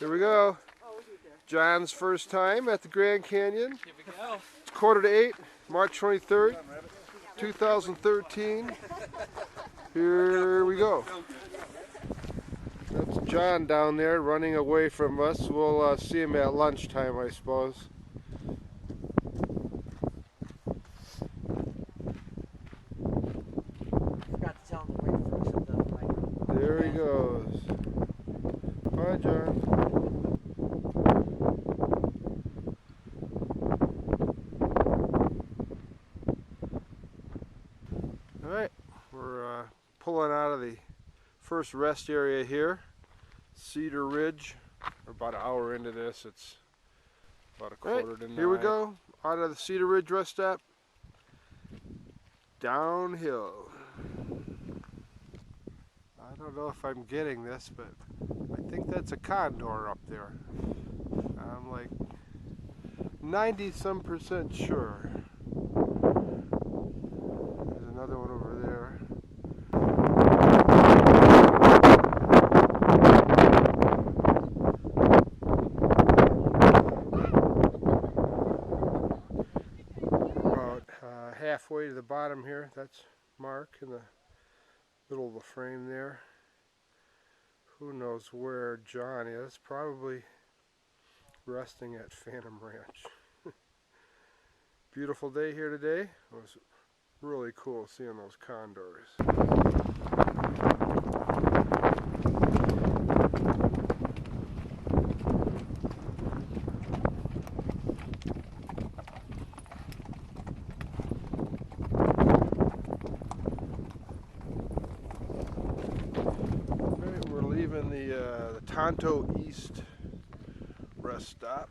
Here we go. John's first time at the Grand Canyon. Here we go. It's 7:45, March 23rd, 2013. Here we go. That's John down there running away from us. We'll see him at lunchtime, I suppose. Forgot to tell him to wait for the There he goes. Bye, John. Alright, we're pulling out of the first rest area here, Cedar Ridge. We're about an hour into this. It's about a quarter to 9. Here we go, out of the Cedar Ridge rest stop, downhill. I don't know if I'm getting this, but I think that's a condor up there. I'm like 90-some% sure. There's another one over there. About halfway to the bottom here, that's Mark in the middle of the frame there. Who knows where John is? Probably resting at Phantom Ranch. Beautiful day here today. It was really cool seeing those condors. Leaving the Tonto East rest stop.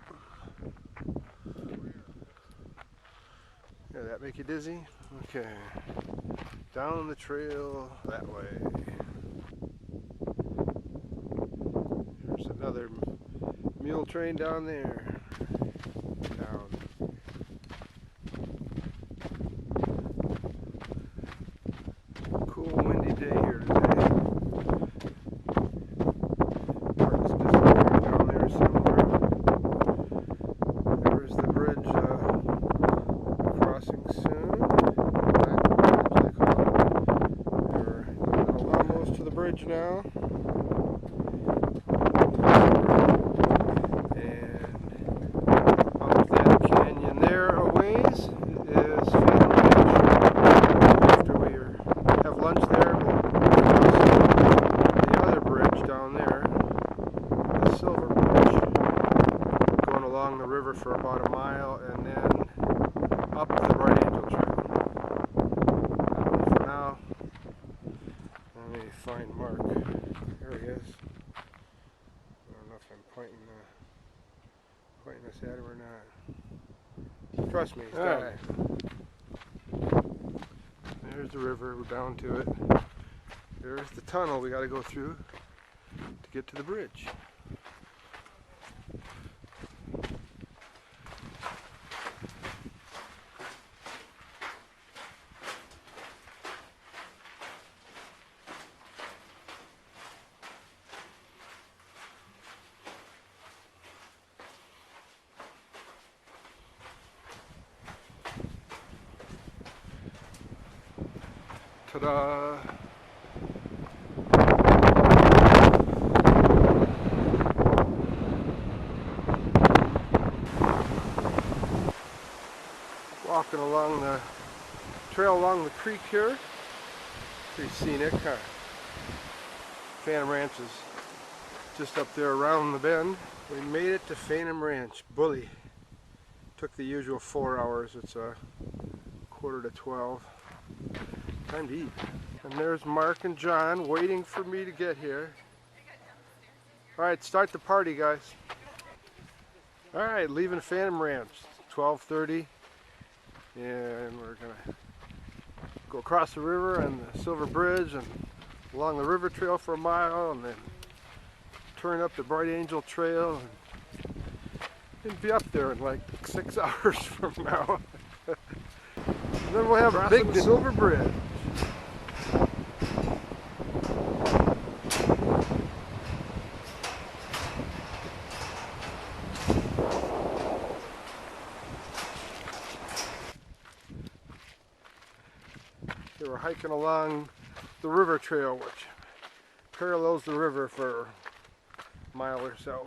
Yeah, that make you dizzy? Okay. Down the trail that way. There's another mule train down there. Down. Cool windy day here today. Now, and up that canyon there a ways is Phantom Ranch. After we have lunch there, we'll cross the other bridge down there, the Silver Bridge, going along the river for about a mile and then up the Bright Angel Trail. For now, let me find Mark. There he is. I don't know if I'm pointing this at him or not. Trust me, he's down there. There's the river, we're down to it. There's the tunnel we gotta go through to get to the bridge. Ta-da! Walking along the trail along the creek here. Pretty scenic, huh? Phantom Ranch is just up there around the bend. We made it to Phantom Ranch. Bully. Took the usual 4 hours. It's a 11:45. Time to eat. And there's Mark and John waiting for me to get here. Alright, start the party, guys. Alright, leaving Phantom Ranch. 12:30. And we're gonna go across the river and the Silver Bridge and along the river trail for a mile and then turn up the Bright Angel Trail and be up there in like 6 hours from now. And then we'll have a big Silver Bridge. hiking along the river trail, which parallels the river for a mile or so.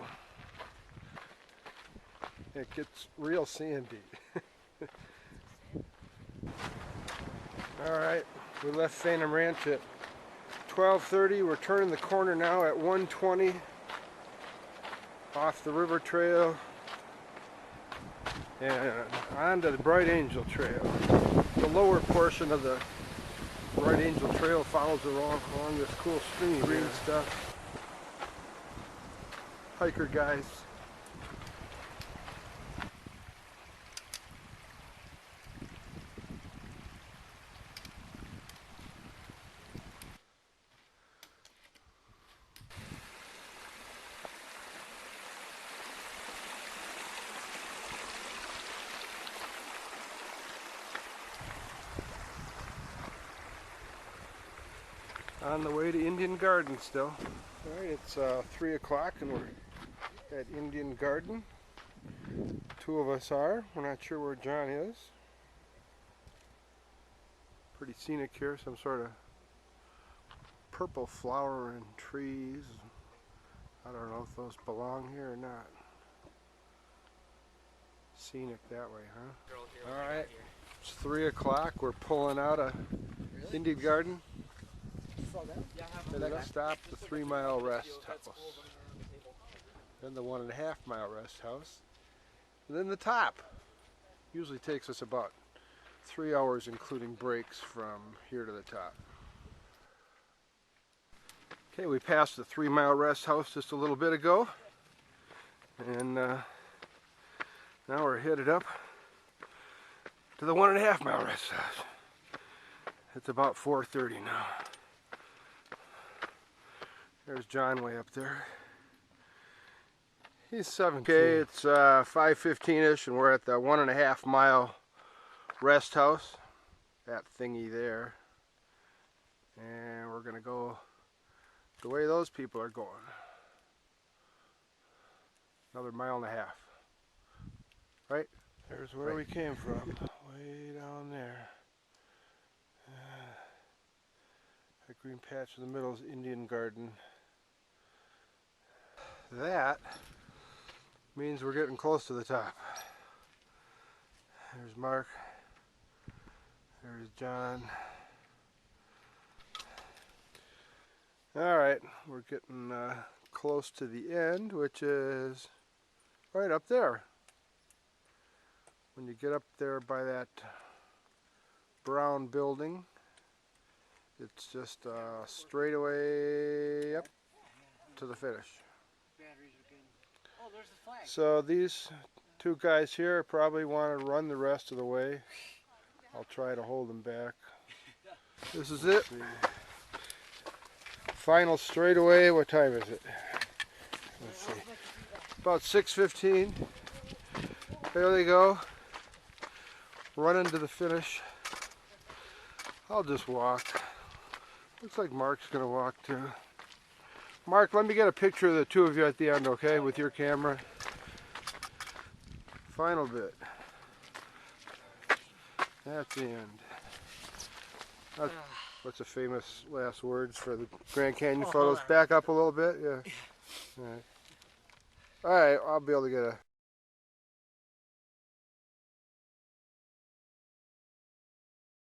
It gets real sandy. Alright, we left Phantom Ranch at 12:30. We're turning the corner now at 1:20 off the river trail and onto the Bright Angel Trail. The lower portion of the Bright Angel Trail follows along this cool stringy green stuff. Hiker guys. On the way to Indian Garden still. Alright, it's 3 o'clock and we're at Indian Garden. 2 of us are. We're not sure where John is. Pretty scenic here, some sort of purple flower and trees. I don't know if those belong here or not. Scenic that way, huh? Alright, it's 3 o'clock. We're pulling out of Indian Garden. Next stop, the 3 Mile Rest House. Then the 1.5 Mile Rest House. And then the top. Usually takes us about 3 hours including breaks from here to the top. Okay, we passed the 3 Mile Rest House just a little bit ago. And now we're headed up to the 1.5 Mile Rest House. It's about 4:30 now. There's John way up there. He's 17. Okay, it's 5:15ish and we're at the 1.5 Mile Rest House. That thingy there. And we're gonna go the way those people are going. Another 1.5 miles. Right? There's where we came from. Way down there. That green patch in the middle is Indian Garden. That means we're getting close to the top. There's Mark. There's John. Alright, we're getting close to the end, which is right up there. When you get up there by that brown building, it's just straight away up to the finish. So these 2 guys here probably want to run the rest of the way. I'll try to hold them back. This is it. Final straightaway. What time is it? Let's see. About 6:15. There they go. Running to the finish. I'll just walk. Looks like Mark's gonna walk too. Mark, let me get a picture of the 2 of you at the end, okay, with your camera. Final bit. That's the end. What's the famous last words for the Grand Canyon photos? Back up a little bit, yeah. Alright, I'll be able to get a